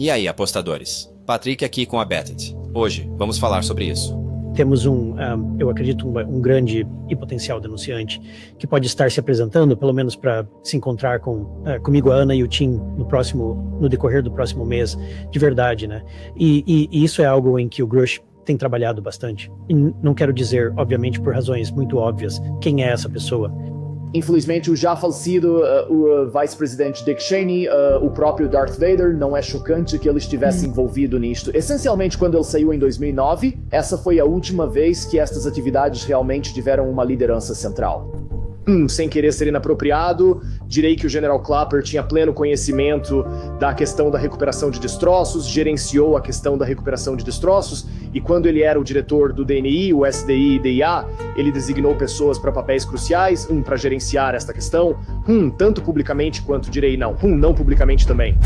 E aí, apostadores? Patrick aqui com a Betted. Hoje, vamos falar sobre isso. Temos eu acredito, um grande e potencial denunciante que pode estar se apresentando, pelo menos para se encontrar comigo, a Ana e o Tim no decorrer do próximo mês, de verdade, né? E isso é algo em que o Grush tem trabalhado bastante. E não quero dizer, obviamente, por razões muito óbvias, quem é essa pessoa. Infelizmente, o já falecido o vice-presidente Dick Cheney, o próprio Darth Vader, não é chocante que ele estivesse envolvido nisto. Essencialmente, quando ele saiu em 2009, essa foi a última vez que estas atividades realmente tiveram uma liderança central. Sem querer ser inapropriado, direi que o General Clapper tinha pleno conhecimento da questão da recuperação de destroços, gerenciou a questão da recuperação de destroços, e quando ele era o diretor do DNI, o SDI e DIA, ele designou pessoas para papéis cruciais, para gerenciar esta questão, tanto publicamente quanto direi não publicamente também.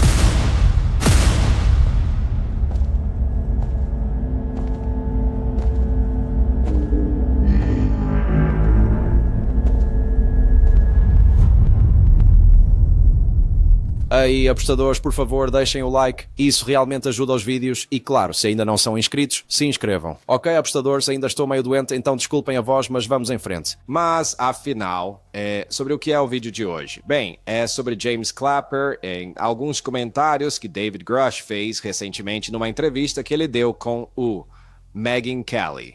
Aí, apostadores, por favor, deixem o like. Isso realmente ajuda os vídeos. E claro, se ainda não são inscritos, se inscrevam. Ok, apostadores, ainda estou meio doente, então desculpem a voz, mas vamos em frente. Mas, afinal, sobre o que é o vídeo de hoje? Bem, é sobre James Clapper em alguns comentários que David Grush fez recentemente numa entrevista que ele deu com o Megyn Kelly.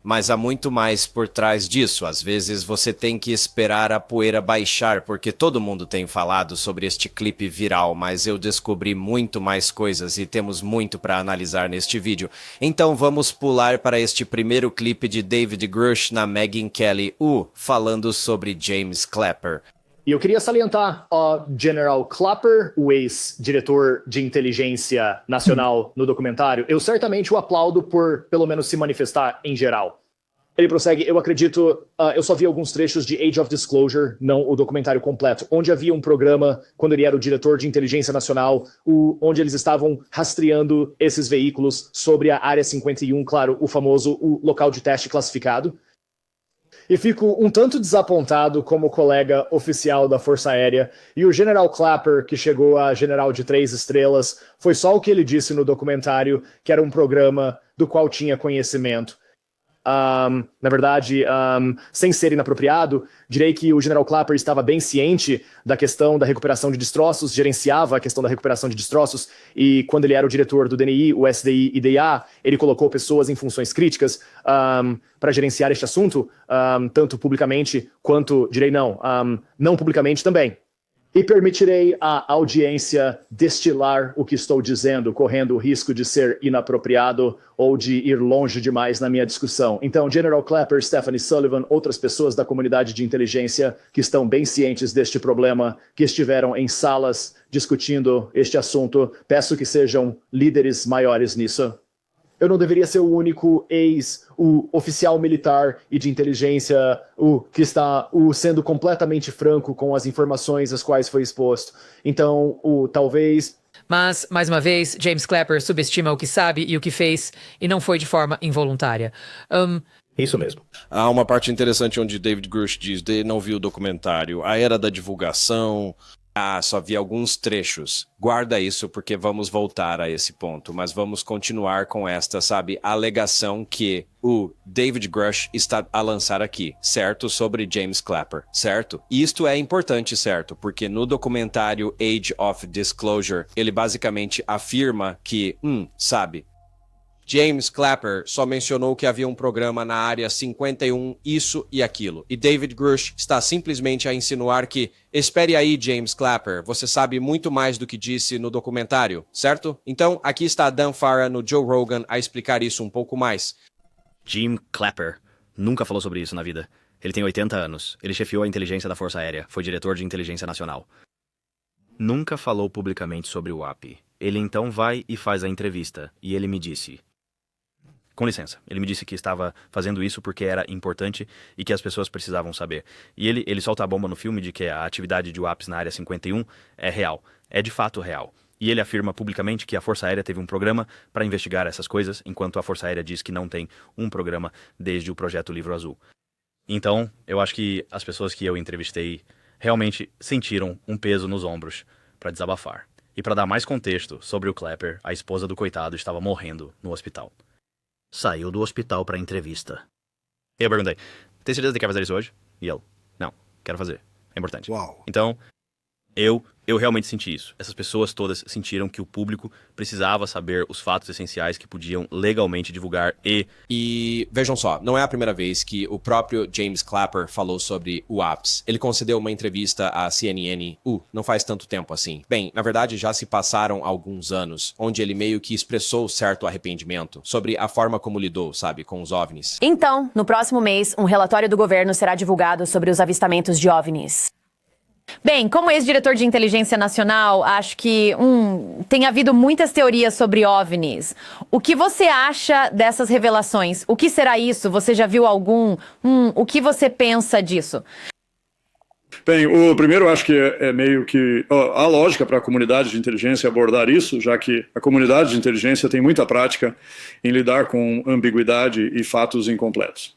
Mas há muito mais por trás disso. Às vezes você tem que esperar a poeira baixar, porque todo mundo tem falado sobre este clipe viral, mas eu descobri muito mais coisas e temos muito para analisar neste vídeo. Então vamos pular para este primeiro clipe de David Grush na Megyn Kelly, falando sobre James Clapper. E eu queria salientar General Clapper, o ex-diretor de inteligência nacional no documentário. Eu certamente o aplaudo por, pelo menos, se manifestar em geral. Ele prossegue, eu acredito, eu só vi alguns trechos de Age of Disclosure, não o documentário completo, onde havia um programa, quando ele era o diretor de inteligência nacional, onde eles estavam rastreando esses veículos sobre a Área 51, claro, o local de teste classificado. E fico um tanto desapontado como colega oficial da Força Aérea, e o General Clapper, que chegou a general de 3 estrelas, foi só o que ele disse no documentário, que era um programa do qual tinha conhecimento. Na verdade, sem ser inapropriado, direi que o General Clapper estava bem ciente da questão da recuperação de destroços, gerenciava a questão da recuperação de destroços, e quando ele era o diretor do DNI, o SDI e DIA, ele colocou pessoas em funções críticas para gerenciar este assunto, tanto publicamente quanto, direi não publicamente também. E permitirei à audiência destilar o que estou dizendo, correndo o risco de ser inapropriado ou de ir longe demais na minha discussão. Então, General Clapper, Stephanie Sullivan, outras pessoas da comunidade de inteligência que estão bem cientes deste problema, que estiveram em salas discutindo este assunto, peço que sejam líderes maiores nisso. Eu não deveria ser o único o oficial militar e de inteligência, que está sendo completamente franco com as informações às quais foi exposto. Então, talvez... Mas, mais uma vez, James Clapper subestima o que sabe e o que fez, e não foi de forma involuntária. Isso mesmo. Há uma parte interessante onde David Grush diz que não viu o documentário, a era da divulgação... só vi alguns trechos. Guarda isso porque vamos voltar a esse ponto, mas vamos continuar com esta, alegação que o David Grush está a lançar aqui, certo? Sobre James Clapper, certo? E isto é importante, certo? Porque no documentário Age of Disclosure, ele basicamente afirma que, James Clapper só mencionou que havia um programa na Área 51, isso e aquilo. E David Grush está simplesmente a insinuar que, espere aí, James Clapper, você sabe muito mais do que disse no documentário, certo? Então, aqui está Dan Farah no Joe Rogan a explicar isso um pouco mais. Jim Clapper nunca falou sobre isso na vida. Ele tem 80 anos. Ele chefiou a inteligência da Força Aérea. Foi diretor de inteligência nacional. Nunca falou publicamente sobre o UAP. Ele então vai e faz a entrevista. E ele me disse... Com licença, ele me disse que estava fazendo isso porque era importante e que as pessoas precisavam saber. E ele solta a bomba no filme de que a atividade de UAPs na Área 51 é real. É de fato real. E ele afirma publicamente que a Força Aérea teve um programa para investigar essas coisas, enquanto a Força Aérea diz que não tem um programa desde o Projeto Livro Azul. Então, eu acho que as pessoas que eu entrevistei realmente sentiram um peso nos ombros para desabafar. E para dar mais contexto sobre o Clapper, a esposa do coitado estava morrendo no hospital. Saiu do hospital para entrevista. Eu perguntei, tem certeza que quer fazer isso hoje? E ele, não, quero fazer. É importante. Uau. Então, eu realmente senti isso. Essas pessoas todas sentiram que o público precisava saber os fatos essenciais que podiam legalmente divulgar E vejam só, não é a primeira vez que o próprio James Clapper falou sobre o APS. Ele concedeu uma entrevista à CNN, não faz tanto tempo assim. Bem, na verdade já se passaram alguns anos, onde ele meio que expressou certo arrependimento sobre a forma como lidou, sabe, com os OVNIs. Então, no próximo mês, um relatório do governo será divulgado sobre os avistamentos de OVNIs. Bem, como ex-diretor de inteligência nacional, acho que tem havido muitas teorias sobre OVNIs. O que você acha dessas revelações? O que será isso? Você já viu algum? O que você pensa disso? Bem, o primeiro eu acho que é meio que a lógica para a comunidade de inteligência abordar isso, já que a comunidade de inteligência tem muita prática em lidar com ambiguidade e fatos incompletos.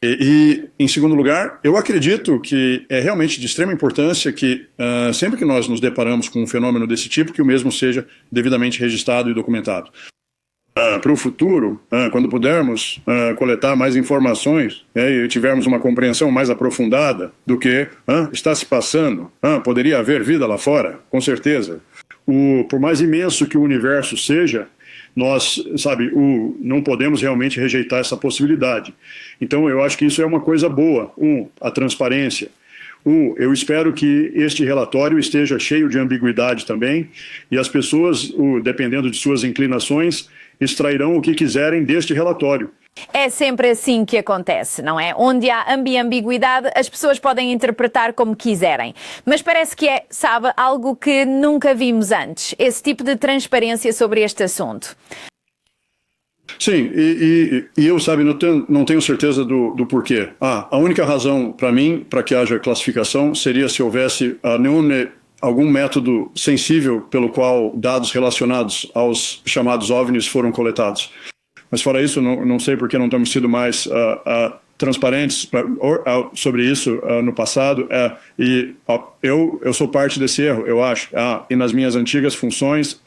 E, em segundo lugar, eu acredito que é realmente de extrema importância que, sempre que nós nos deparamos com um fenômeno desse tipo, que o mesmo seja devidamente registrado e documentado. Para o futuro, quando pudermos coletar mais informações e tivermos uma compreensão mais aprofundada do que está se passando, poderia haver vida lá fora, com certeza. Por mais imenso que o universo seja, nós, não podemos realmente rejeitar essa possibilidade. Então, eu acho que isso é uma coisa boa. A transparência. Eu espero que este relatório esteja cheio de ambiguidade também, e as pessoas, dependendo de suas inclinações, extrairão o que quiserem deste relatório. É sempre assim que acontece, não é? Onde há ambiguidade, as pessoas podem interpretar como quiserem. Mas parece que é, algo que nunca vimos antes. Esse tipo de transparência sobre este assunto. Sim, e eu, não tenho certeza do porquê. A única razão, para mim, para que haja classificação, seria se houvesse algum método sensível pelo qual dados relacionados aos chamados OVNIs foram coletados. Mas fora isso, não sei por que não temos sido mais transparentes sobre isso no passado. Eu sou parte desse erro, eu acho. E nas minhas antigas funções,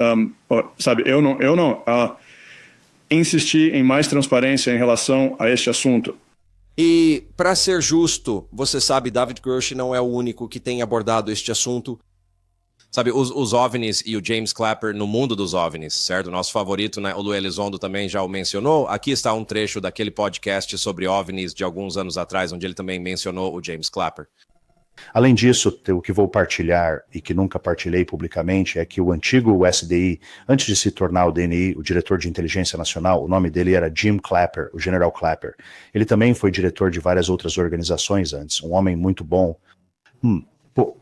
eu não insisti em mais transparência em relação a este assunto. E, para ser justo, você sabe, David Grush não é o único que tem abordado este assunto. Sabe, os OVNIs e o James Clapper no mundo dos OVNIs, certo? Nosso favorito, né, o Lu Elizondo também já o mencionou. Aqui está um trecho daquele podcast sobre OVNIs de alguns anos atrás, onde ele também mencionou o James Clapper. Além disso, o que vou partilhar e que nunca partilhei publicamente é que o antigo SDI, antes de se tornar o DNI, o diretor de inteligência nacional, o nome dele era Jim Clapper, o General Clapper. Ele também foi diretor de várias outras organizações antes, um homem muito bom.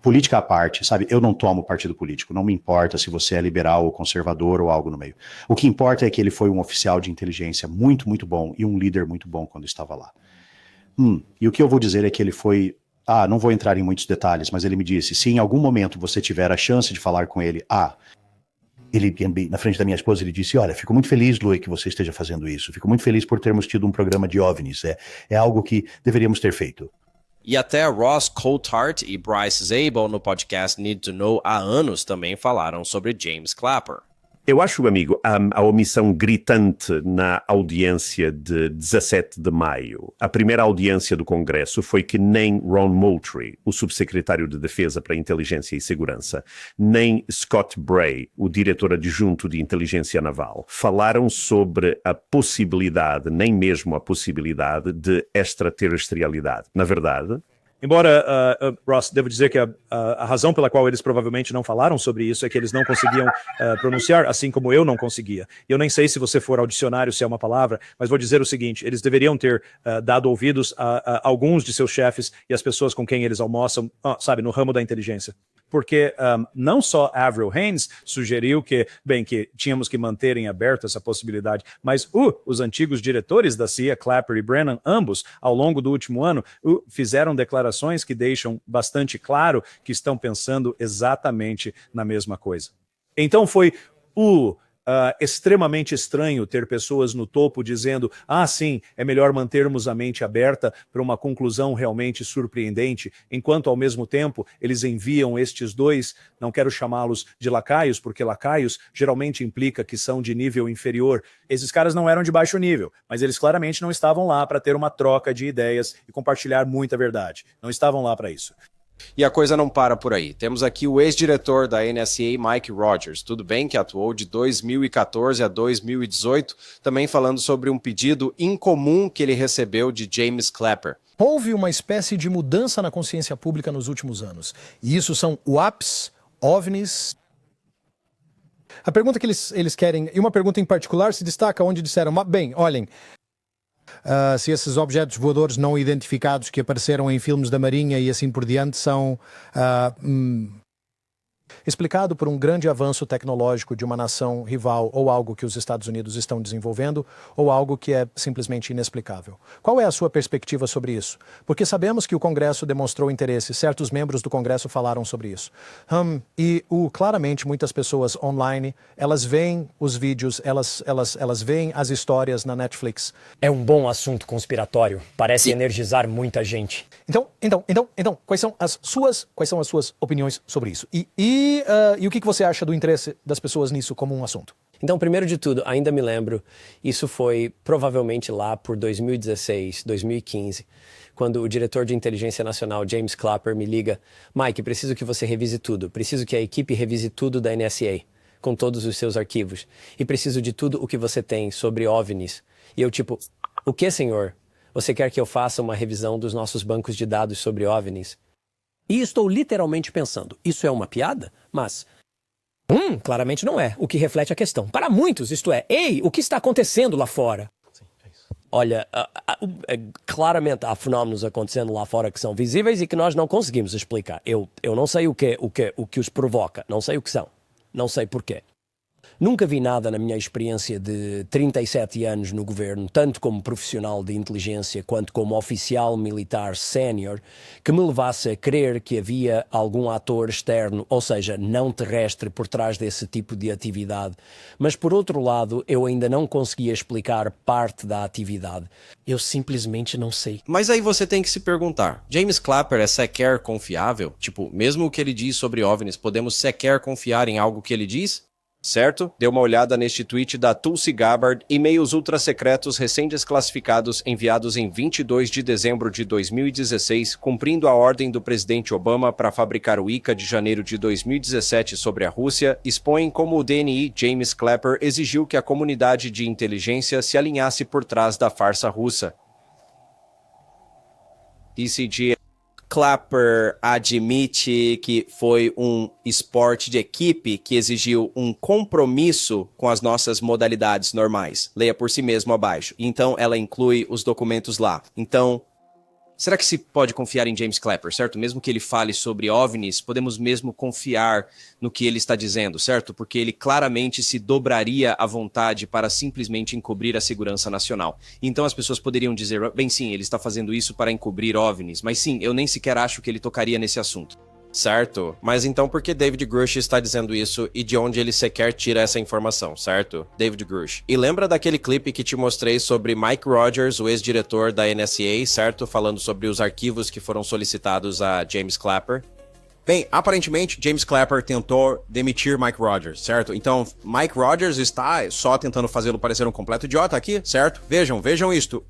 Política à parte, eu não tomo partido político, não me importa se você é liberal ou conservador ou algo no meio. O que importa é que ele foi um oficial de inteligência muito, muito bom e um líder muito bom quando estava lá. E o que eu vou dizer é que ele foi... não vou entrar em muitos detalhes, mas ele me disse, se em algum momento você tiver a chance de falar com ele, ele, na frente da minha esposa, ele disse, olha, fico muito feliz, Louie, que você esteja fazendo isso, fico muito feliz por termos tido um programa de OVNIs, é algo que deveríamos ter feito. E até Ross Coulthard e Bryce Zabel no podcast Need to Know há anos também falaram sobre James Clapper. Eu acho, amigo, a omissão gritante na audiência de 17 de maio. A primeira audiência do Congresso foi que nem Ron Moultrie, o subsecretário de Defesa para Inteligência e Segurança, nem Scott Bray, o diretor adjunto de Inteligência Naval, falaram sobre a possibilidade, nem mesmo a possibilidade de extraterrestrialidade. Na verdade... Embora, Ross, devo dizer que a razão pela qual eles provavelmente não falaram sobre isso é que eles não conseguiam pronunciar, assim como eu não conseguia. Eu nem sei se você for ao dicionário se é uma palavra, mas vou dizer o seguinte, eles deveriam ter dado ouvidos a alguns de seus chefes e as pessoas com quem eles almoçam, no ramo da inteligência. Porque não só Avril Haines sugeriu que tínhamos que manter em aberto essa possibilidade, mas os antigos diretores da CIA, Clapper e Brennan, ambos, ao longo do último ano, fizeram declarações que deixam bastante claro que estão pensando exatamente na mesma coisa. Então foi extremamente estranho ter pessoas no topo dizendo, sim, é melhor mantermos a mente aberta para uma conclusão realmente surpreendente, enquanto ao mesmo tempo eles enviam estes dois, não quero chamá-los de lacaios, porque lacaios geralmente implica que são de nível inferior. Esses caras não eram de baixo nível, mas eles claramente não estavam lá para ter uma troca de ideias e compartilhar muita verdade. Não estavam lá para isso. E a coisa não para por aí. Temos aqui o ex-diretor da NSA, Mike Rogers, tudo bem que atuou de 2014 a 2018, também falando sobre um pedido incomum que ele recebeu de James Clapper. Houve uma espécie de mudança na consciência pública nos últimos anos. E isso são WAPs, OVNIs. A pergunta que eles querem, e uma pergunta em particular se destaca onde disseram, bem, olhem, se esses objetos voadores não identificados que apareceram em filmes da Marinha e assim por diante são explicado por um grande avanço tecnológico de uma nação rival ou algo que os Estados Unidos estão desenvolvendo ou algo que é simplesmente inexplicável. Qual é a sua perspectiva sobre isso? Porque sabemos que o Congresso demonstrou interesse, certos membros do Congresso falaram sobre isso. Claramente muitas pessoas online, elas veem os vídeos, elas veem as histórias na Netflix. É um bom assunto conspiratório, parece energizar muita gente. Então, quais são as suas opiniões sobre isso? E o que você acha do interesse das pessoas nisso como um assunto? Então, primeiro de tudo, ainda me lembro, isso foi provavelmente lá por 2016, 2015, quando o diretor de inteligência nacional, James Clapper, me liga, Mike, preciso que você revise tudo, preciso que a equipe revise tudo da NSA, com todos os seus arquivos, e preciso de tudo o que você tem sobre OVNIs. E eu tipo, o que, senhor? Você quer que eu faça uma revisão dos nossos bancos de dados sobre OVNIs? E estou literalmente pensando, isso é uma piada? Mas, claramente não é, o que reflete a questão. Para muitos, isto é, ei, o que está acontecendo lá fora? Olha, claramente há fenómenos acontecendo lá fora que são visíveis e que nós não conseguimos explicar. Eu não sei o que os provoca, não sei o que são, não sei porquê. Nunca vi nada na minha experiência de 37 anos no governo, tanto como profissional de inteligência quanto como oficial militar sénior, que me levasse a crer que havia algum ator externo, ou seja, não terrestre, por trás desse tipo de atividade. Mas, por outro lado, eu ainda não conseguia explicar parte da atividade. Eu simplesmente não sei. Mas aí você tem que se perguntar, James Clapper é sequer confiável? Tipo, mesmo o que ele diz sobre OVNIs, podemos sequer confiar em algo que ele diz? Certo? Dê uma olhada neste tweet da Tulsi Gabbard, e-mails ultra-secretos recém-desclassificados enviados em 22 de dezembro de 2016, cumprindo a ordem do presidente Obama para fabricar o ICA de janeiro de 2017 sobre a Rússia, expõem como o DNI James Clapper exigiu que a comunidade de inteligência se alinhasse por trás da farsa russa. DCG Clapper admite que foi um esporte de equipe que exigiu um compromisso com as nossas modalidades normais. Leia por si mesmo abaixo. Então, ela inclui os documentos lá. Então, será que se pode confiar em James Clapper, certo? Mesmo que ele fale sobre OVNIs, podemos mesmo confiar no que ele está dizendo, certo? Porque ele claramente se dobraria à vontade para simplesmente encobrir a segurança nacional. Então as pessoas poderiam dizer, bem sim, ele está fazendo isso para encobrir OVNIs, mas sim, eu nem sequer acho que ele tocaria nesse assunto. Certo? Mas então por que David Grush está dizendo isso e de onde ele sequer tira essa informação, certo? David Grush. E lembra daquele clipe que te mostrei sobre Mike Rogers, o ex-diretor da NSA, certo? Falando sobre os arquivos que foram solicitados a James Clapper? Bem, aparentemente, James Clapper tentou demitir Mike Rogers, certo? Então, Mike Rogers está só tentando fazê-lo parecer um completo idiota aqui, certo? Vejam isto.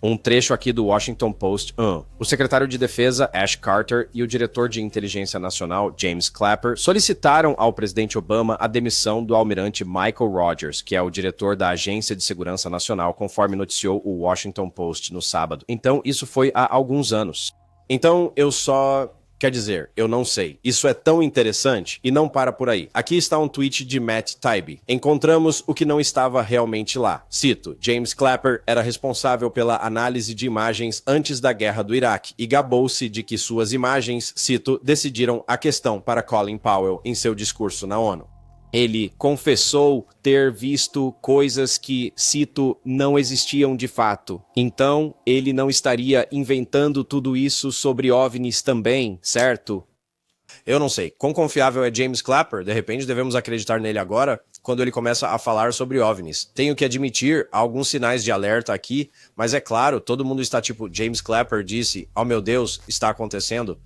Um trecho aqui do Washington Post. O secretário de Defesa, Ash Carter, e o diretor de Inteligência Nacional, James Clapper, solicitaram ao presidente Obama a demissão do almirante Michael Rogers, que é o diretor da Agência de Segurança Nacional, conforme noticiou o Washington Post no sábado. Então, isso foi há alguns anos. Então, Quer dizer, eu não sei. Isso é tão interessante e não para por aí. Aqui está um tweet de Matt Taibbi. Encontramos o que não estava realmente lá. Cito, James Clapper era responsável pela análise de imagens antes da guerra do Iraque e gabou-se de que suas imagens, cito, decidiram a questão para Colin Powell em seu discurso na ONU. Ele confessou ter visto coisas que, cito, não existiam de fato. Então, ele não estaria inventando tudo isso sobre OVNIs também, certo? eu não sei. Quão confiável é James Clapper? De repente devemos acreditar nele agora, quando ele começa a falar sobre OVNIs. Tenho que admitir, há alguns sinais de alerta aqui, mas é claro, todo mundo está tipo, James Clapper disse, oh meu Deus, está acontecendo.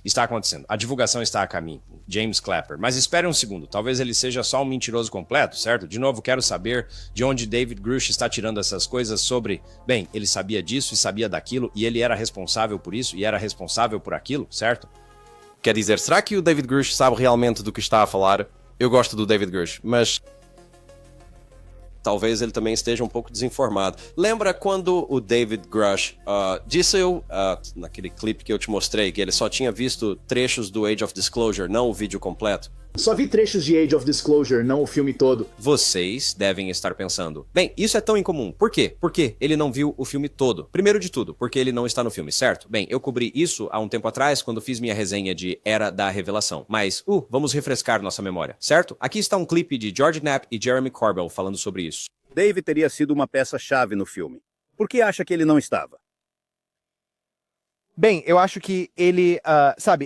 Está acontecendo. A divulgação está a caminho. James Clapper. Mas espere um segundo. Talvez ele seja só um mentiroso completo, certo? De novo, quero saber de onde David Grush está tirando essas coisas sobre... Bem, ele sabia disso e sabia daquilo e ele era responsável por isso e era responsável por aquilo, certo? Quer dizer, será que o David Grush sabe realmente do que está a falar? Eu gosto do David Grush, mas... talvez ele também esteja um pouco desinformado. Lembra quando o David Grush disse naquele clipe que eu te mostrei, que ele só tinha visto trechos do Age of Disclosure, não o vídeo completo? Só vi trechos de Age of Disclosure, não o filme todo. Vocês devem estar pensando, bem, isso é tão incomum. Por quê? Porque ele não viu o filme todo. Primeiro de tudo, porque ele não está no filme, certo? Bem, eu cobri isso há um tempo atrás, quando fiz minha resenha de Era da Revelação. Mas, vamos refrescar nossa memória, certo? Aqui está um clipe de George Knapp e Jeremy Corbell falando sobre isso. Dave teria sido uma peça-chave no filme. Por que acha que ele não estava? Bem, eu acho que ele,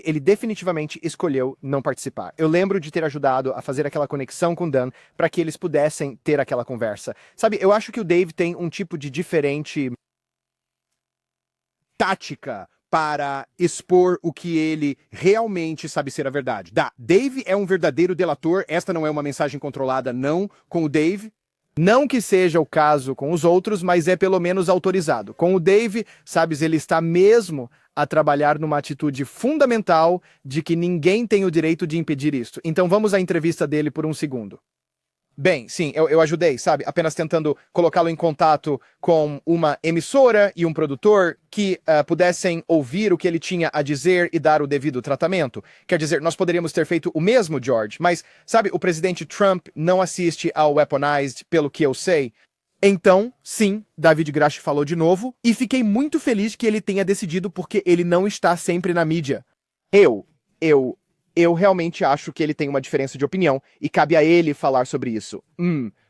ele definitivamente escolheu não participar. Eu lembro de ter ajudado a fazer aquela conexão com Dan para que eles pudessem ter aquela conversa. Sabe, eu acho que o Dave tem um tipo de diferente tática para expor o que ele realmente sabe ser a verdade. Dave é um verdadeiro delator, esta não é uma mensagem controlada, não, com o Dave. Não que seja o caso com os outros, mas é pelo menos autorizado. Com o Dave, sabes, ele está mesmo a trabalhar numa atitude fundamental de que ninguém tem o direito de impedir isso. Então vamos à entrevista dele por um segundo. Bem, sim, eu ajudei, sabe? Apenas tentando colocá-lo em contato com uma emissora e um produtor que pudessem ouvir o que ele tinha a dizer e dar o devido tratamento. Quer dizer, nós poderíamos ter feito o mesmo, George, mas, sabe, o presidente Trump não assiste ao Weaponized, pelo que eu sei. Então, sim, David Grush falou de novo, e fiquei muito feliz que ele tenha decidido porque ele não está sempre na mídia. Eu realmente acho que ele tem uma diferença de opinião e cabe a ele falar sobre isso.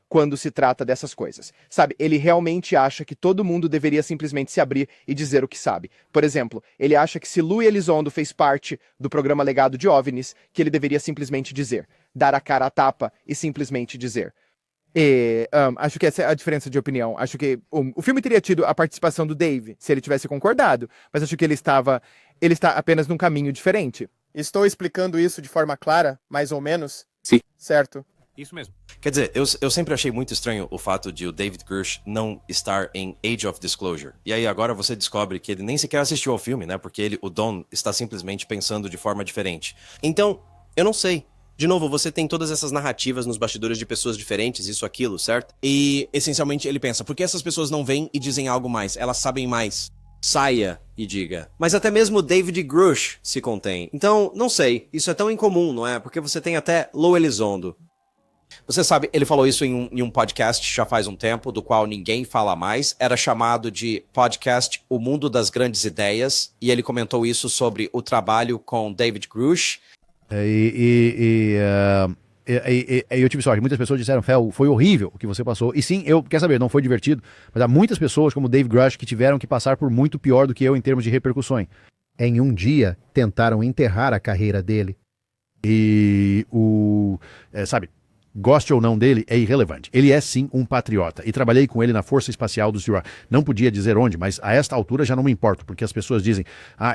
Quando se trata dessas coisas. Sabe, ele realmente acha que todo mundo deveria simplesmente se abrir e dizer o que sabe. Por exemplo, ele acha que se Louis Elizondo fez parte do programa Legado de OVNIs, que ele deveria simplesmente dizer. Dar a cara à tapa e simplesmente dizer. Acho que essa é a diferença de opinião. Acho que o filme teria tido a participação do Dave, se ele tivesse concordado, mas acho que ele está apenas num caminho diferente. Estou explicando isso de forma clara, mais ou menos? Sim. Certo. Isso mesmo. Quer dizer, eu sempre achei muito estranho o fato de o David Grush não estar em Age of Disclosure. E aí agora você descobre que ele nem sequer assistiu ao filme, né? Porque o Don está simplesmente pensando de forma diferente. Então, eu não sei. De novo, você tem todas essas narrativas nos bastidores de pessoas diferentes, isso, aquilo, certo? E, essencialmente, ele pensa, por que essas pessoas não vêm e dizem algo mais? Elas sabem mais. Saia e diga. Mas até mesmo David Grush se contém. Então, não sei. Isso é tão incomum, não é? Porque você tem até Lou Elizondo. Você sabe, ele falou isso em um podcast já faz um tempo, do qual ninguém fala mais. Era chamado de podcast O Mundo das Grandes Ideias. E ele comentou isso sobre o trabalho com David Grush. Eu tive sorte. Muitas pessoas disseram, Fel, foi horrível o que você passou. E sim, quer saber, não foi divertido. Mas há muitas pessoas, como Dave Grush, que tiveram que passar por muito pior do que eu em termos de repercussões. Em um dia, tentaram enterrar a carreira dele. E goste ou não dele, é irrelevante. Ele é sim um patriota. E trabalhei com ele na Força Espacial dos Iraq. Não podia dizer onde, mas a esta altura já não me importo, porque as pessoas dizem,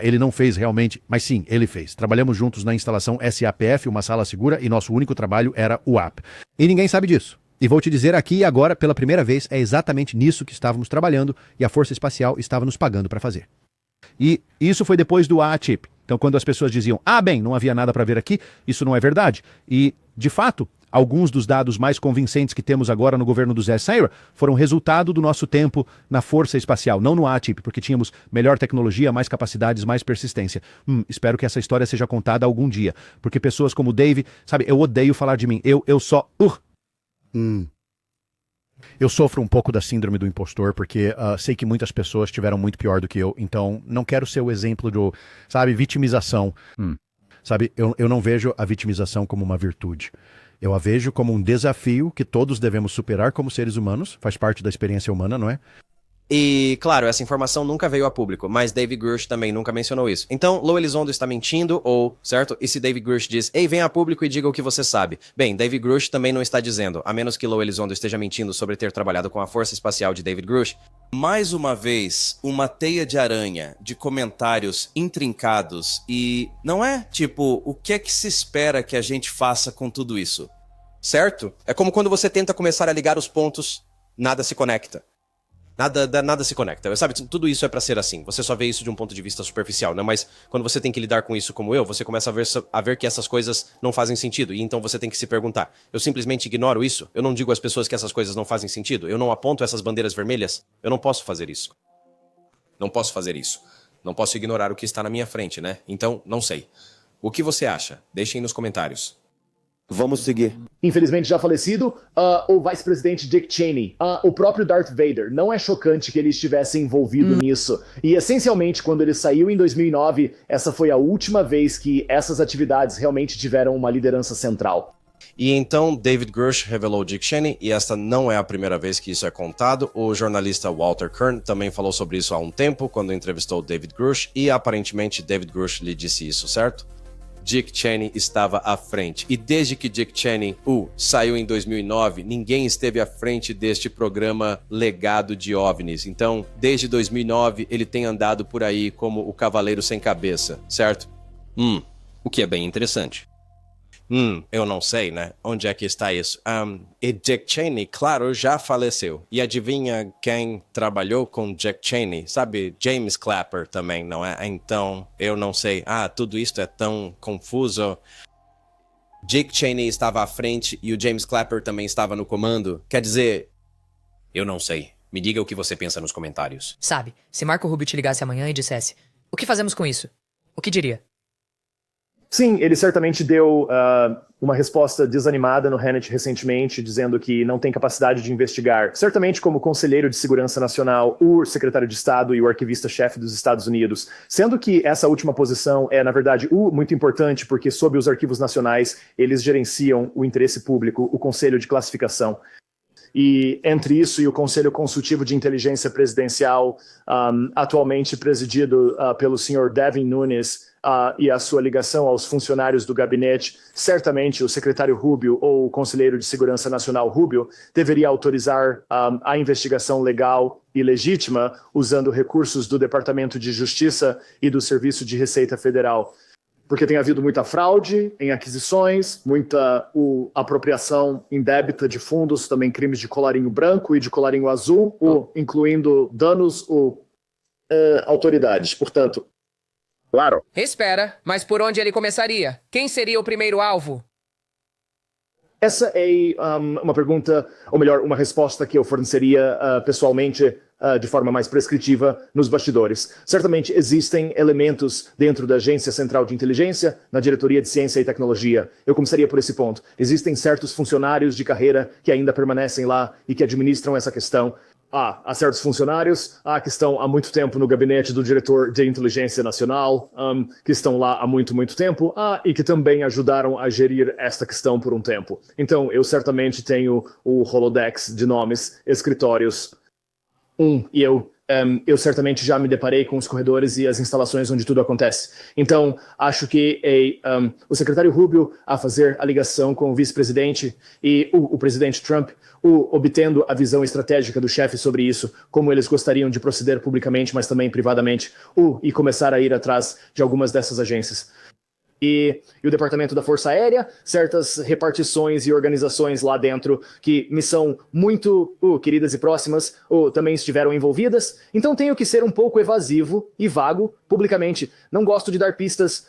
ele não fez realmente. Mas sim, ele fez. Trabalhamos juntos na instalação SAPF, uma sala segura, e nosso único trabalho era o UAP. E ninguém sabe disso. E vou te dizer aqui e agora, pela primeira vez, é exatamente nisso que estávamos trabalhando e a Força Espacial estava nos pagando para fazer. E isso foi depois do AATIP. Então, quando as pessoas diziam, bem, não havia nada para ver aqui, isso não é verdade. E, de fato, alguns dos dados mais convincentes que temos agora no governo do Zé Saira foram resultado do nosso tempo na Força Espacial, não no AATIP, porque tínhamos melhor tecnologia, mais capacidades, mais persistência. Espero que essa história seja contada algum dia, porque pessoas como o Dave, sabe, eu odeio falar de mim, eu só... Eu sofro um pouco da síndrome do impostor, porque sei que muitas pessoas tiveram muito pior do que eu, então não quero ser o exemplo do, vitimização. Sabe, eu não vejo a vitimização como uma virtude. Eu a vejo como um desafio que todos devemos superar como seres humanos, faz parte da experiência humana, não é? E, claro, essa informação nunca veio a público, mas David Grush também nunca mencionou isso. Então, Lou Elizondo está mentindo, ou, certo? E se David Grush diz, ei, venha a público e diga o que você sabe. Bem, David Grush também não está dizendo, a menos que Lou Elizondo esteja mentindo sobre ter trabalhado com a Força Espacial de David Grush. Mais uma vez, uma teia de aranha de comentários intrincados e, não é? Tipo, o que é que se espera que a gente faça com tudo isso? Certo? É como quando você tenta começar a ligar os pontos, nada se conecta. Nada se conecta. Sabe, tudo isso é pra ser assim. Você só vê isso de um ponto de vista superficial, né? Mas quando você tem que lidar com isso como eu, você começa a ver que essas coisas não fazem sentido. E então você tem que se perguntar, eu simplesmente ignoro isso? Eu não digo às pessoas que essas coisas não fazem sentido? Eu não aponto essas bandeiras vermelhas? Eu não posso fazer isso. Não posso fazer isso. Não posso ignorar o que está na minha frente, né? Então, não sei. O que você acha? Deixem nos comentários. Vamos seguir. Infelizmente já falecido, o vice-presidente Dick Cheney, o próprio Darth Vader. Não é chocante que ele estivesse envolvido nisso. E essencialmente, quando ele saiu em 2009, essa foi a última vez que essas atividades realmente tiveram uma liderança central. E então David Grush revelou Dick Cheney, e esta não é a primeira vez que isso é contado. O jornalista Walter Kern também falou sobre isso há um tempo, quando entrevistou David Grush, e aparentemente David Grush lhe disse isso, certo? Dick Cheney estava à frente. E desde que Dick Cheney saiu em 2009, ninguém esteve à frente deste programa legado de OVNIs. Então, desde 2009, ele tem andado por aí como o cavaleiro sem cabeça, certo? O que é bem interessante. Eu não sei, né? Onde é que está isso? E Dick Cheney, claro, já faleceu. E adivinha quem trabalhou com Dick Cheney? Sabe, James Clapper também, não é? Então, eu não sei. Tudo isso é tão confuso. Dick Cheney estava à frente e o James Clapper também estava no comando. Quer dizer, eu não sei. Me diga o que você pensa nos comentários. Sabe, se Marco Rubio te ligasse amanhã e dissesse, o que fazemos com isso? O que diria? Sim, ele certamente deu uma resposta desanimada no Hannity recentemente, dizendo que não tem capacidade de investigar. Certamente como conselheiro de segurança nacional, o secretário de Estado e o arquivista-chefe dos Estados Unidos. Sendo que essa última posição é, na verdade, muito importante, porque sob os arquivos nacionais, eles gerenciam o interesse público, o Conselho de Classificação. E entre isso e o Conselho Consultivo de Inteligência Presidencial, atualmente presidido pelo senhor Devin Nunes, e a sua ligação aos funcionários do gabinete, certamente o secretário Rubio ou o conselheiro de segurança nacional Rubio deveria autorizar a investigação legal e legítima usando recursos do Departamento de Justiça e do Serviço de Receita Federal. Porque tem havido muita fraude em aquisições, muita apropriação indébita de fundos, também crimes de colarinho branco e de colarinho azul, incluindo danos autoridades. Portanto, claro. Espera, mas por onde ele começaria? Quem seria o primeiro alvo? Essa é uma pergunta, ou melhor, uma resposta que eu forneceria pessoalmente de forma mais prescritiva nos bastidores. Certamente existem elementos dentro da Agência Central de Inteligência, na Diretoria de Ciência e Tecnologia. Eu começaria por esse ponto. Existem certos funcionários de carreira que ainda permanecem lá e que administram essa questão. Há certos funcionários que estão há muito tempo no gabinete do diretor de inteligência nacional, que estão lá há muito tempo, e que também ajudaram a gerir esta questão por um tempo. Então, eu certamente tenho o Rolodex de nomes, escritórios, e eu certamente já me deparei com os corredores e as instalações onde tudo acontece. Então, acho que o secretário Rubio a fazer a ligação com o vice-presidente e o presidente Trump, obtendo a visão estratégica do chefe sobre isso, como eles gostariam de proceder publicamente, mas também privadamente, e começar a ir atrás de algumas dessas agências. E o Departamento da Força Aérea, certas repartições e organizações lá dentro que me são muito queridas e próximas, também estiveram envolvidas. Então tenho que ser um pouco evasivo e vago publicamente. Não gosto de dar pistas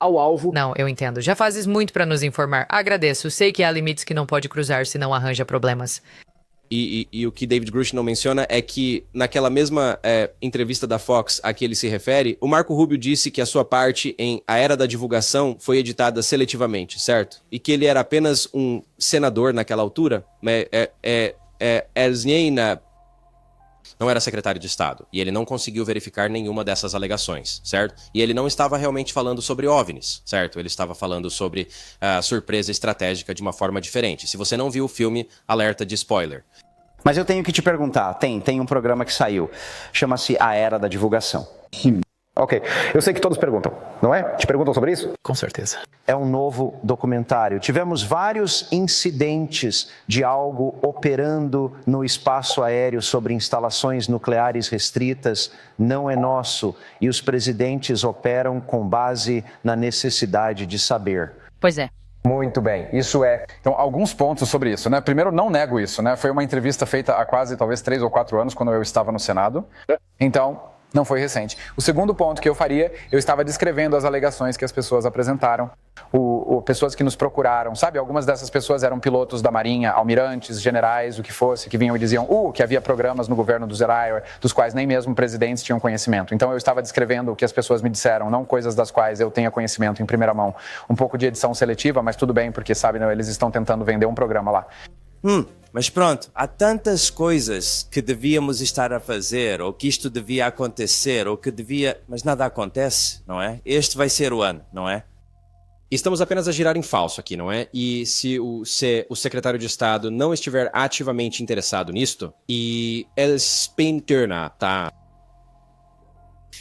ao alvo. Não, eu entendo. Já fazes muito pra nos informar. Agradeço. Sei que há limites que não pode cruzar se não arranja problemas. E o que David Grush não menciona é que naquela mesma entrevista da Fox a que ele se refere, o Marco Rubio disse que a sua parte em A Era da Divulgação foi editada seletivamente, certo? E que ele era apenas um senador naquela altura, não era secretário de Estado, e ele não conseguiu verificar nenhuma dessas alegações, certo? E ele não estava realmente falando sobre OVNIs, certo? Ele estava falando sobre surpresa estratégica de uma forma diferente. Se você não viu o filme, alerta de spoiler. Mas eu tenho que te perguntar, tem um programa que saiu, chama-se A Era da Divulgação. Ok, eu sei que todos perguntam, não é? Te perguntam sobre isso? Com certeza. É um novo documentário. Tivemos vários incidentes de algo operando no espaço aéreo sobre instalações nucleares restritas, não é nosso, e os presidentes operam com base na necessidade de saber. Pois é. Muito bem, isso é. Então, alguns pontos sobre isso, né? Primeiro, não nego isso, né? Foi uma entrevista feita há quase, talvez, 3 ou 4 anos, quando eu estava no Senado. Então, não foi recente. O segundo ponto que eu faria, eu estava descrevendo as alegações que as pessoas apresentaram, pessoas que nos procuraram, sabe? Algumas dessas pessoas eram pilotos da Marinha, almirantes, generais, o que fosse, que vinham e diziam que havia programas no governo do Zerayor, dos quais nem mesmo presidentes tinham conhecimento. Então eu estava descrevendo o que as pessoas me disseram, não coisas das quais eu tenha conhecimento em primeira mão. Um pouco de edição seletiva, mas tudo bem, porque, sabe, eles estão tentando vender um programa lá. Mas pronto, há tantas coisas que devíamos estar a fazer, ou que isto devia acontecer, ou que devia... Mas nada acontece, não é? Este vai ser o ano, não é? Estamos apenas a girar em falso aqui, não é? E se o secretário de Estado não estiver ativamente interessado nisto, e eles pinturna, tá?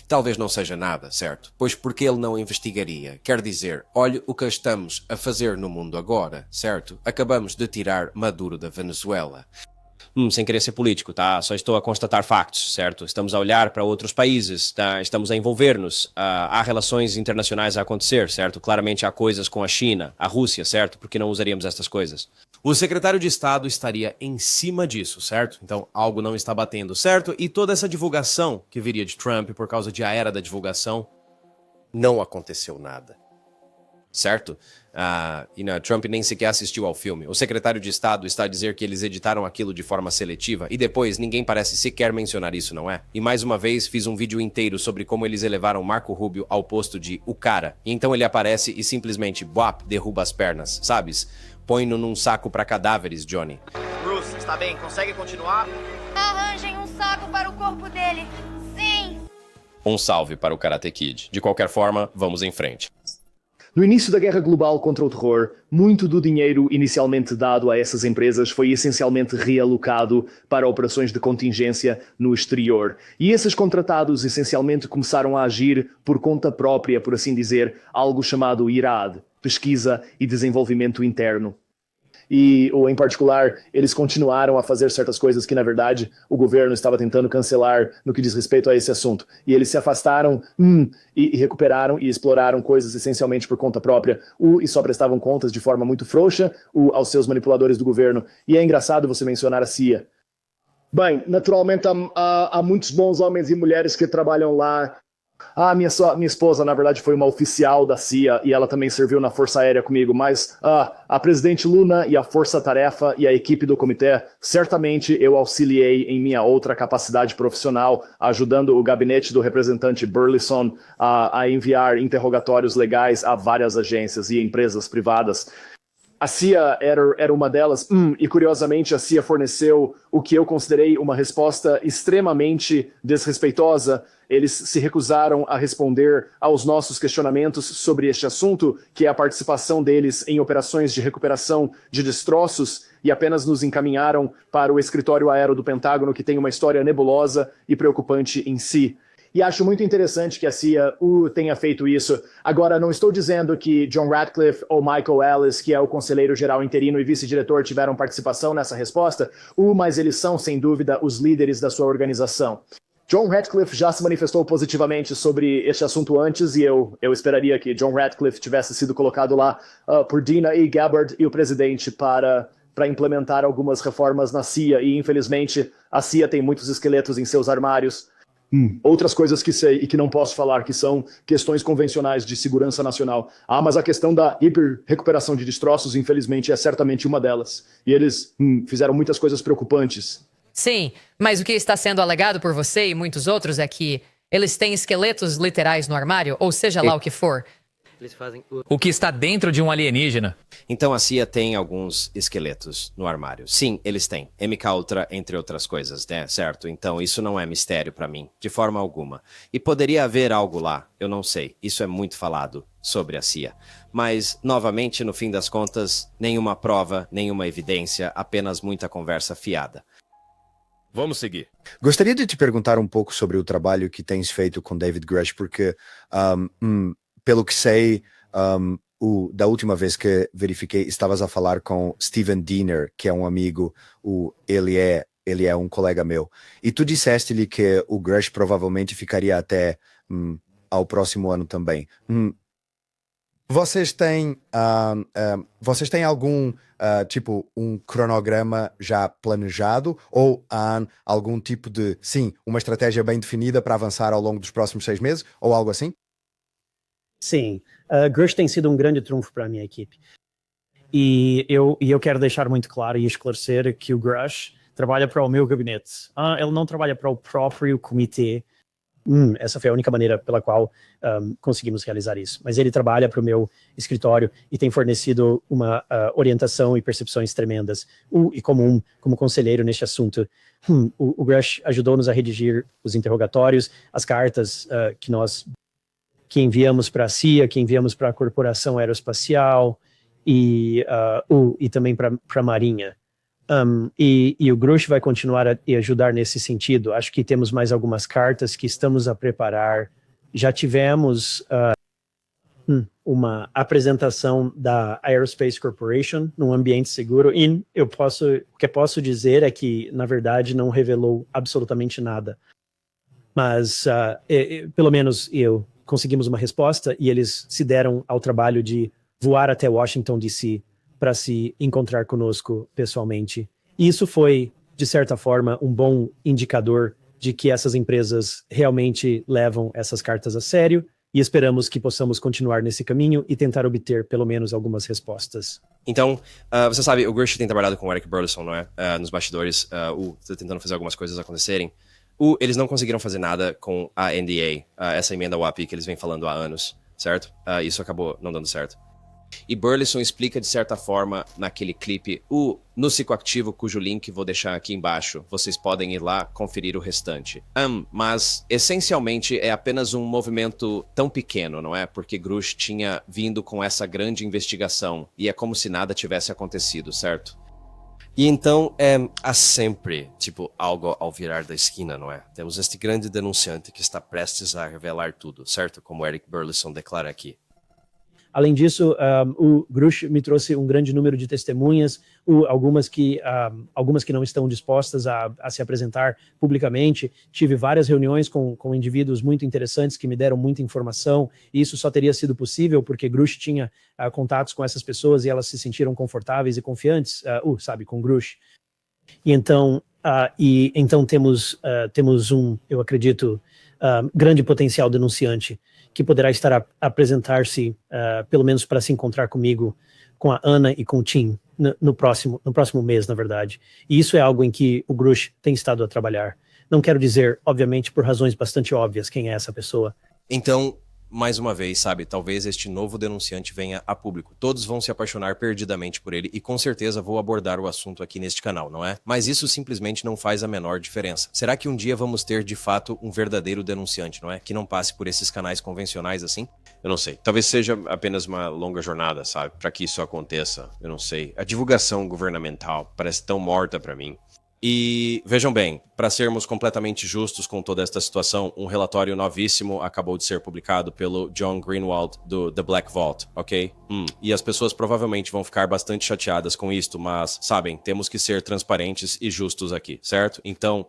Talvez não seja nada, certo? Pois porque ele não investigaria? Quer dizer, olhe o que estamos a fazer no mundo agora, certo? Acabamos de tirar Maduro da Venezuela. Sem querer ser político, tá? Só estou a constatar factos, certo? Estamos a olhar para outros países, tá? Estamos a envolver-nos. Há relações internacionais a acontecer, certo? Claramente há coisas com a China, a Rússia, certo? Por que não usaríamos estas coisas? O secretário de Estado estaria em cima disso, certo? Então, algo não está batendo, certo? E toda essa divulgação que viria de Trump por causa de A Era da Divulgação, não aconteceu nada. Certo? Trump nem sequer assistiu ao filme. O secretário de Estado está a dizer que eles editaram aquilo de forma seletiva e depois ninguém parece sequer mencionar isso, não é? E mais uma vez fiz um vídeo inteiro sobre como eles elevaram Marco Rubio ao posto de o cara. E então ele aparece e simplesmente, derruba as pernas, sabes? Põe-no num saco para cadáveres, Johnny. Bruce, está bem? Consegue continuar? Arranjem um saco para o corpo dele. Sim. Um salve para o Karate Kid. De qualquer forma, vamos em frente. No início da guerra global contra o terror, muito do dinheiro inicialmente dado a essas empresas foi essencialmente realocado para operações de contingência no exterior. E esses contratados essencialmente começaram a agir por conta própria, por assim dizer, algo chamado IRAD, Pesquisa e Desenvolvimento Interno. Ou em particular, eles continuaram a fazer certas coisas que, na verdade, o governo estava tentando cancelar no que diz respeito a esse assunto. E eles se afastaram e recuperaram e exploraram coisas essencialmente por conta própria, e só prestavam contas de forma muito frouxa aos seus manipuladores do governo. E é engraçado você mencionar a CIA. Bem, naturalmente há muitos bons homens e mulheres que trabalham lá. Minha esposa, na verdade, foi uma oficial da CIA e ela também serviu na Força Aérea comigo, mas a presidente Luna e a Força Tarefa e a equipe do comitê, certamente eu auxiliei em minha outra capacidade profissional, ajudando o gabinete do representante Burleson a enviar interrogatórios legais a várias agências e empresas privadas. A CIA era uma delas, e curiosamente a CIA forneceu o que eu considerei uma resposta extremamente desrespeitosa. Eles se recusaram a responder aos nossos questionamentos sobre este assunto, que é a participação deles em operações de recuperação de destroços, e apenas nos encaminharam para o escritório aéreo do Pentágono, que tem uma história nebulosa e preocupante em si. E acho muito interessante que a CIA tenha feito isso. Agora, não estou dizendo que John Ratcliffe ou Michael Ellis, que é o conselheiro-geral interino e vice-diretor, tiveram participação nessa resposta, mas eles são, sem dúvida, os líderes da sua organização. John Ratcliffe já se manifestou positivamente sobre este assunto antes, e eu esperaria que John Ratcliffe tivesse sido colocado lá por Dina E. Gabbard e o presidente para implementar algumas reformas na CIA, e infelizmente a CIA tem muitos esqueletos em seus armários. Outras coisas que sei e que não posso falar, que são questões convencionais de segurança nacional. Mas a questão da hiper-recuperação de destroços, infelizmente, é certamente uma delas. E eles fizeram muitas coisas preocupantes. Sim, mas o que está sendo alegado por você e muitos outros é que eles têm esqueletos literais no armário, ou seja lá o que for. Eles fazem o que está dentro de um alienígena. Então a CIA tem alguns esqueletos no armário. Sim, eles têm. MK Ultra, entre outras coisas, né? Certo? Então isso não é mistério pra mim, de forma alguma. E poderia haver algo lá, eu não sei. Isso é muito falado sobre a CIA. Mas, novamente, no fim das contas, nenhuma prova, nenhuma evidência, apenas muita conversa fiada. Vamos seguir. Gostaria de te perguntar um pouco sobre o trabalho que tens feito com David Grush, porque, pelo que sei, da última vez que verifiquei, estavas a falar com Steven Diener, que é um amigo, ele é um colega meu, e tu disseste-lhe que o Grush provavelmente ficaria até ao próximo ano também. Vocês têm algum, tipo, um cronograma já planejado ou há algum tipo de, uma estratégia bem definida para avançar ao longo dos próximos 6 meses ou algo assim? Sim, Grush tem sido um grande trunfo para a minha equipe. E eu quero deixar muito claro e esclarecer que o Grush trabalha para o meu gabinete. Ele não trabalha para o próprio comitê. Essa foi a única maneira pela qual conseguimos realizar isso. Mas ele trabalha para o meu escritório e tem fornecido uma orientação e percepções tremendas. E como conselheiro neste assunto, o Grush ajudou-nos a redigir os interrogatórios, as cartas que enviamos para a CIA, que enviamos para a Corporação Aeroespacial e também para a Marinha. E o Grush vai continuar a ajudar nesse sentido. Acho que temos mais algumas cartas que estamos a preparar. Já tivemos uma apresentação da Aerospace Corporation num ambiente seguro. E o que posso dizer é que, na verdade, não revelou absolutamente nada. Mas, pelo menos, conseguimos uma resposta e eles se deram ao trabalho de voar até Washington, D.C., para se encontrar conosco pessoalmente. E isso foi, de certa forma, um bom indicador de que essas empresas realmente levam essas cartas a sério e esperamos que possamos continuar nesse caminho e tentar obter pelo menos algumas respostas. Então, você sabe, o Grush tem trabalhado com o Eric Burleson, não é? Nos bastidores, tá tentando fazer algumas coisas acontecerem. Eles não conseguiram fazer nada com a NDA, essa emenda WAP que eles vêm falando há anos, certo? Isso acabou não dando certo. E Burleson explica de certa forma naquele clipe no psicoativo, cujo link vou deixar aqui embaixo. Vocês podem ir lá conferir o restante. Mas essencialmente é apenas um movimento tão pequeno, não é? Porque Grush tinha vindo com essa grande investigação e é como se nada tivesse acontecido, certo? E então há sempre, algo ao virar da esquina, não é? Temos este grande denunciante que está prestes a revelar tudo, certo? Como Eric Burleson declara aqui. Além disso, o Grush me trouxe um grande número de testemunhas, algumas que não estão dispostas a se apresentar publicamente. Tive várias reuniões com indivíduos muito interessantes que me deram muita informação, e isso só teria sido possível porque Grush tinha contatos com essas pessoas e elas se sentiram confortáveis e confiantes, com Grush. E então temos eu acredito, grande potencial denunciante que poderá estar a apresentar-se, pelo menos para se encontrar comigo, com a Ana e com o Tim, no próximo mês, na verdade. E isso é algo em que o Grush tem estado a trabalhar. Não quero dizer, obviamente, por razões bastante óbvias, quem é essa pessoa. Então, mais uma vez, talvez este novo denunciante venha a público. Todos vão se apaixonar perdidamente por ele e com certeza vou abordar o assunto aqui neste canal, não é? Mas isso simplesmente não faz a menor diferença. Será que um dia vamos ter, de fato, um verdadeiro denunciante, não é? Que não passe por esses canais convencionais assim? Eu não sei. Talvez seja apenas uma longa jornada, para que isso aconteça. Eu não sei. A divulgação governamental parece tão morta para mim. E vejam bem, para sermos completamente justos com toda esta situação, um relatório novíssimo acabou de ser publicado pelo John Greenwald do The Black Vault, ok? E as pessoas provavelmente vão ficar bastante chateadas com isto, mas, temos que ser transparentes e justos aqui, certo? Então,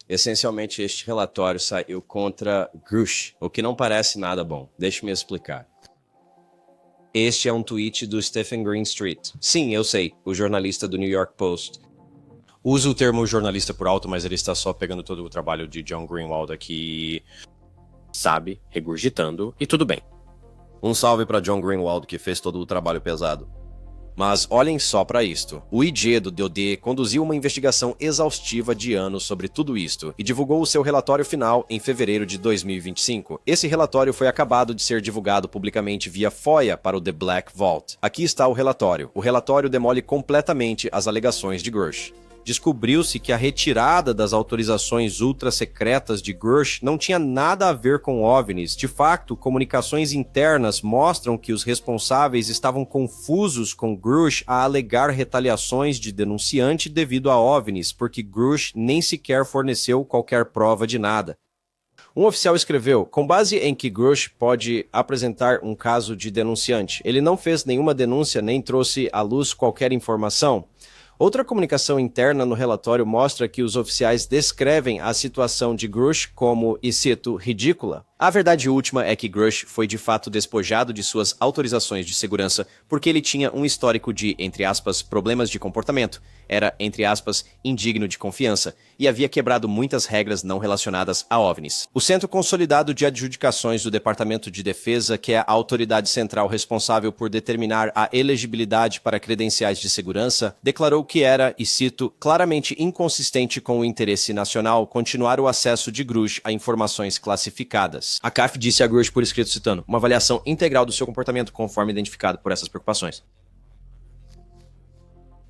essencialmente este relatório saiu contra Grush, o que não parece nada bom. Deixe-me explicar. Este é um tweet do Stephen Greenstreet. Sim, eu sei, o jornalista do New York Post. Uso o termo jornalista por alto, mas ele está só pegando todo o trabalho de John Greenwald aqui, regurgitando, e tudo bem. Um salve para John Greenwald, que fez todo o trabalho pesado. Mas olhem só para isto. O IG do DoD conduziu uma investigação exaustiva de anos sobre tudo isto e divulgou o seu relatório final em fevereiro de 2025. Esse relatório foi acabado de ser divulgado publicamente via FOIA para o The Black Vault. Aqui está o relatório. O relatório demole completamente as alegações de Grush. descobriu-se que a retirada das autorizações ultra-secretas de Grush não tinha nada a ver com OVNIs. De fato, comunicações internas mostram que os responsáveis estavam confusos com Grush a alegar retaliações de denunciante devido a OVNIs, porque Grush nem sequer forneceu qualquer prova de nada. Um oficial escreveu, com base em que Grush pode apresentar um caso de denunciante, ele não fez nenhuma denúncia nem trouxe à luz qualquer informação. Outra comunicação interna no relatório mostra que os oficiais descrevem a situação de Grush como, e cito, ridícula. A verdade última é que Grush foi de fato despojado de suas autorizações de segurança porque ele tinha um histórico de, entre aspas, problemas de comportamento, era, entre aspas, indigno de confiança e havia quebrado muitas regras não relacionadas a OVNIs. O Centro Consolidado de Adjudicações do Departamento de Defesa, que é a autoridade central responsável por determinar a elegibilidade para credenciais de segurança, declarou que era, e cito, claramente inconsistente com o interesse nacional continuar o acesso de Grush a informações classificadas. A CAF disse a Grush por escrito, citando, uma avaliação integral do seu comportamento conforme identificado por essas preocupações.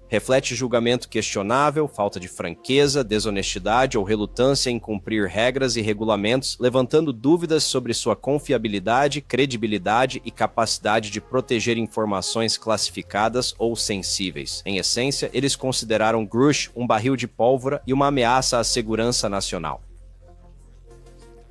Reflete julgamento questionável, falta de franqueza, desonestidade ou relutância em cumprir regras e regulamentos, levantando dúvidas sobre sua confiabilidade, credibilidade e capacidade de proteger informações classificadas ou sensíveis. Em essência, eles consideraram Grush um barril de pólvora e uma ameaça à segurança nacional.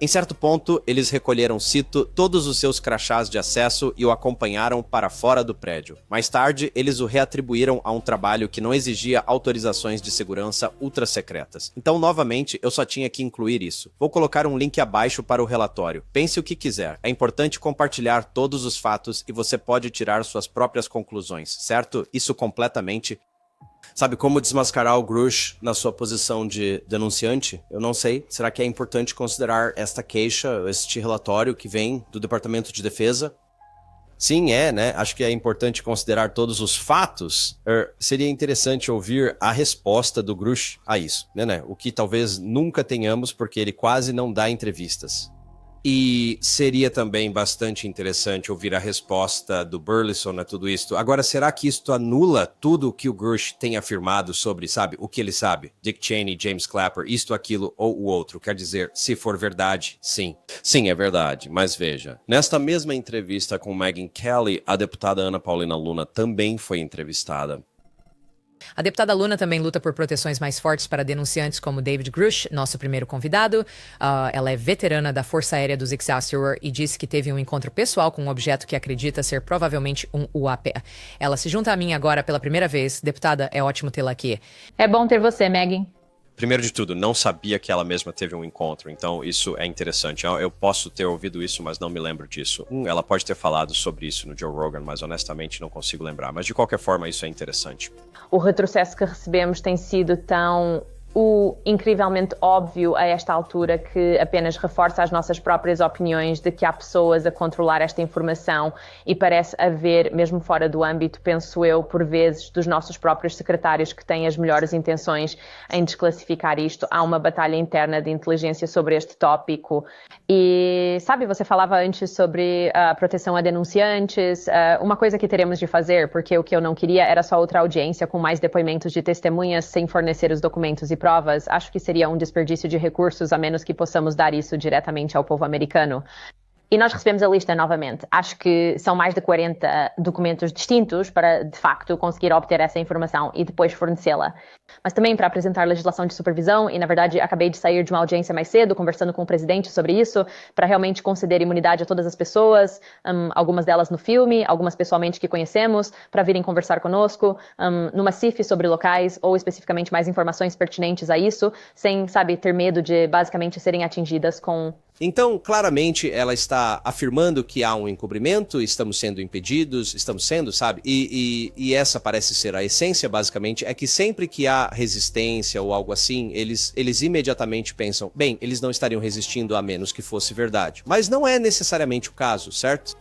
Em certo ponto, eles recolheram, cito, todos os seus crachás de acesso e o acompanharam para fora do prédio. Mais tarde, eles o reatribuíram a um trabalho que não exigia autorizações de segurança ultra-secretas. Então, novamente, eu só tinha que incluir isso. Vou colocar um link abaixo para o relatório. Pense o que quiser. É importante compartilhar todos os fatos e você pode tirar suas próprias conclusões, certo? Isso completamente... Sabe como desmascarar o Grush na sua posição de denunciante? Eu não sei. Será que é importante considerar esta queixa, este relatório que vem do Departamento de Defesa? Sim, né? Acho que é importante considerar todos os fatos. Seria interessante ouvir a resposta do Grush a isso, né? O que talvez nunca tenhamos, porque ele quase não dá entrevistas. E seria também bastante interessante ouvir a resposta do Burleson a tudo isto. Agora, será que isto anula tudo o que o Grush tem afirmado sobre, sabe, o que ele sabe? Dick Cheney, James Clapper, isto, aquilo ou o outro. Quer dizer, se for verdade, sim. Sim, é verdade, mas veja. Nesta mesma entrevista com Megyn Kelly, a deputada Ana Paulina Luna também foi entrevistada. A deputada Luna também luta por proteções mais fortes para denunciantes como David Grush, nosso primeiro convidado. Ela é veterana da Força Aérea dos Excelsior e disse que teve um encontro pessoal com um objeto que acredita ser provavelmente um UAP. Ela se junta a mim agora pela primeira vez. Deputada, é ótimo tê-la aqui. É bom ter você, Megyn. Primeiro de tudo, não sabia que ela mesma teve um encontro, então isso é interessante. Eu posso ter ouvido isso, mas não me lembro disso. Ela pode ter falado sobre isso no Joe Rogan, mas honestamente não consigo lembrar. Mas de qualquer forma, isso é interessante. O retrocesso que recebemos tem sido tão incrivelmente óbvio a esta altura que apenas reforça as nossas próprias opiniões de que há pessoas a controlar esta informação e parece haver, mesmo fora do âmbito, penso eu, por vezes, dos nossos próprios secretários que têm as melhores intenções em desclassificar isto. Há uma batalha interna de inteligência sobre este tópico. E, sabe, você falava antes sobre a proteção a denunciantes, uma coisa que teremos de fazer, porque o que eu não queria era só outra audiência com mais depoimentos de testemunhas sem fornecer os documentos e provas. Acho que seria um desperdício de recursos, a menos que possamos dar isso diretamente ao povo americano. E nós recebemos a lista novamente. Acho que são mais de 40 documentos distintos para, de facto, conseguir obter essa informação e depois fornecê-la. Mas também para apresentar legislação de supervisão, e na verdade acabei de sair de uma audiência mais cedo, conversando com o presidente sobre isso, para realmente conceder imunidade a todas as pessoas, algumas delas no filme, algumas pessoalmente que conhecemos, para virem conversar conosco, numa CIF sobre locais, ou especificamente mais informações pertinentes a isso, sem, sabe, ter medo de basicamente serem atingidas com... Então, claramente, ela está afirmando que há um encobrimento, estamos sendo impedidos, estamos sendo, sabe? E essa parece ser a essência, basicamente, é que sempre que há resistência ou algo assim, eles imediatamente pensam, bem, eles não estariam resistindo a menos que fosse verdade. Mas não é necessariamente o caso, certo?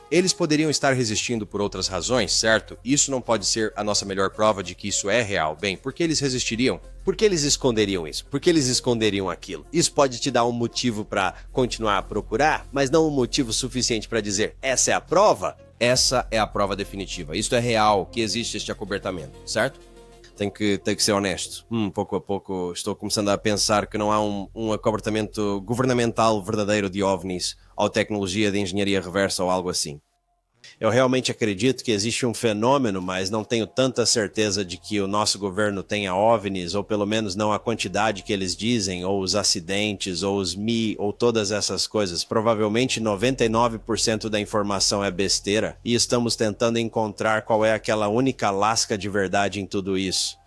Eles poderiam estar resistindo por outras razões, certo? Isso não pode ser a nossa melhor prova de que isso é real. Bem, por que eles resistiriam? Por que eles esconderiam isso? Por que eles esconderiam aquilo? Isso pode te dar um motivo para continuar a procurar, mas não um motivo suficiente para dizer, essa é a prova? Essa é a prova definitiva. Isso é real, que existe este acobertamento, certo? Tem que ser honesto. Pouco a pouco estou começando a pensar que não há um acobertamento governamental verdadeiro de OVNIs ou tecnologia de engenharia reversa ou algo assim. Eu realmente acredito que existe um fenômeno, mas não tenho tanta certeza de que o nosso governo tenha OVNIs, ou pelo menos não a quantidade que eles dizem, ou os acidentes, ou os ou todas essas coisas. Provavelmente 99% da informação é besteira, e estamos tentando encontrar qual é aquela única lasca de verdade em tudo isso.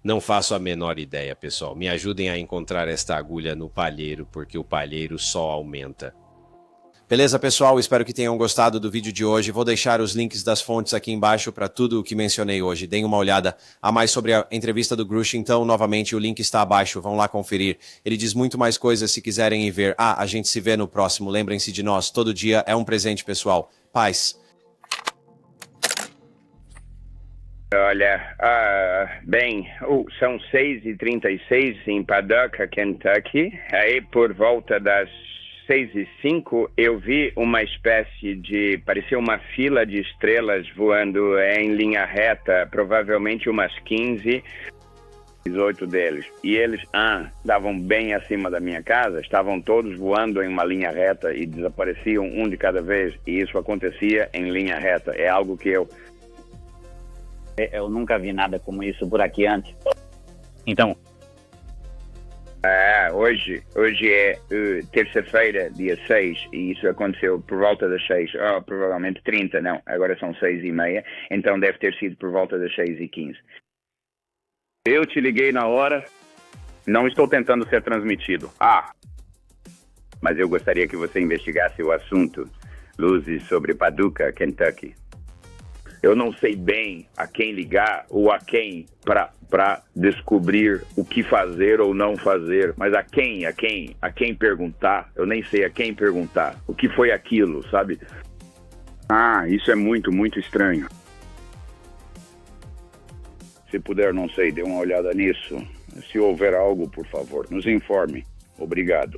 Não faço a menor ideia, pessoal. Me ajudem a encontrar esta agulha no palheiro, porque o palheiro só aumenta. Beleza, pessoal? Espero que tenham gostado do vídeo de hoje. Vou deixar os links das fontes aqui embaixo para tudo o que mencionei hoje. Deem uma olhada a mais sobre a entrevista do Grush. Então, novamente, o link está abaixo. Vão lá conferir. Ele diz muito mais coisas se quiserem ir ver. A gente se vê no próximo. Lembrem-se de nós. Todo dia é um presente, pessoal. Paz. Olha, são 6h36 em Paducah, Kentucky. Aí, por volta das 6h05, eu vi uma espécie de... parecia uma fila de estrelas voando em linha reta, provavelmente umas 15, 18 deles. E eles estavam bem acima da minha casa, estavam todos voando em uma linha reta e desapareciam um de cada vez. E isso acontecia em linha reta. É algo que eu nunca vi nada como isso por aqui antes. Então... hoje é terça-feira, dia 6, e isso aconteceu por volta das 6, provavelmente 30, não, agora são 6h30, então deve ter sido por volta das 6h15. Eu te liguei na hora, não estou tentando ser transmitido. Mas eu gostaria que você investigasse o assunto, luzes sobre Paducah, Kentucky. Eu não sei bem a quem ligar ou a quem para descobrir o que fazer ou não fazer, mas a quem perguntar, eu nem sei a quem perguntar. O que foi aquilo, sabe? Isso é muito, muito estranho. Se puder, não sei, dê uma olhada nisso. Se houver algo, por favor, nos informe. Obrigado.